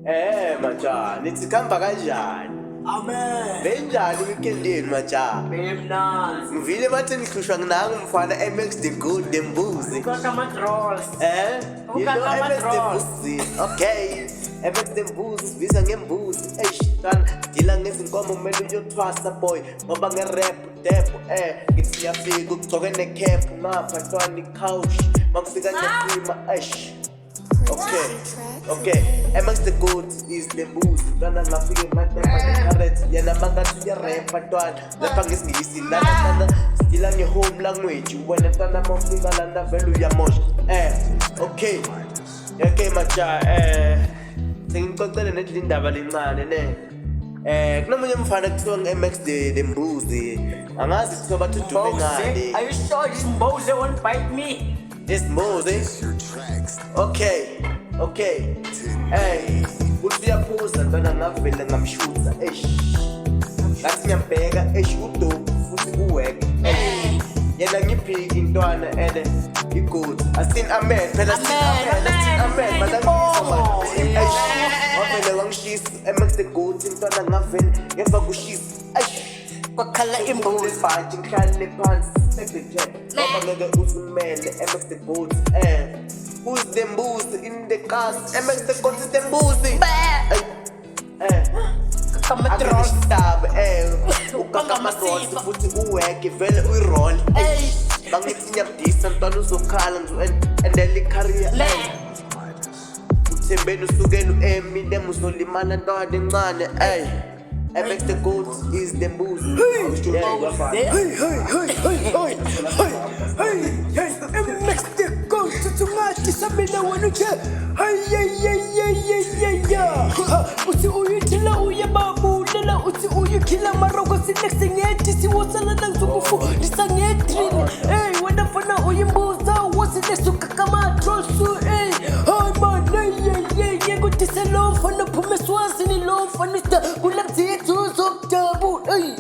Maja, nithi khamba kanjani? Amen. Benjani weekendini maja? Bemnanzi. Ngivile bathi nihlushwa nginanga umfana MX the good dembuzi. Ukakamatrolls. You know MX the mbuzi. Okay. MX the mbuzi, visa ngembuzi. Tan dila ngezinkomo kumele uyothwasa boy. Ngoba ngerap depo ngithi siyafika ukugcoke necap ngapha ntwana couch. Makufika ngesima Okay. MX the good is the boost. Ntwana ngafike ngapha carrot. Yena mangathi rap ntwana. Lapha ngesingisi lana dila nge home language. Wena ntwana mawufika lana vele uyamosha. Okay maja sengicocele nethi indaba lencane ne kunomunye umfana kuthiwa nge-MX the mbuzi angazi kuthiwa bathi udume ngani. Are you sure this Mboze won't bite me? This Mboze? Okay uthi uyaphuza ntwana ngavele ngamshutha ngathi ngiyambheka udope futhi uweke yena ngiphiki intwana good asin amen phela amen madangizoma wavele wangishisa MX the good intwana ngavele ngemva kushisa kwakhala imbuzi phansi ngihlale phansi secretary ngoba ngeke uzumele MX the good who's the mbuzi in the cast MX the good is the mbuzi Kakamatrolls. Ukakamatrolls futhi uweke vele uyiroll bangithi ngiyabudisa ntwana uzokhala endele career uthembeni usukela uEmine muzolimana ntwana encane MX the good is the mbuzi. MX the good tungathi sabela wena uthe uthi uyithila uyababulela uthi uyikhila maroko sinext ngethi siwosala nangizokufu lisangedrini wena mfana uyimbuza wosilesuka kama trolls kutise lo mfana phume swazini lo mfana sta kulakuzithu zokdabu Hey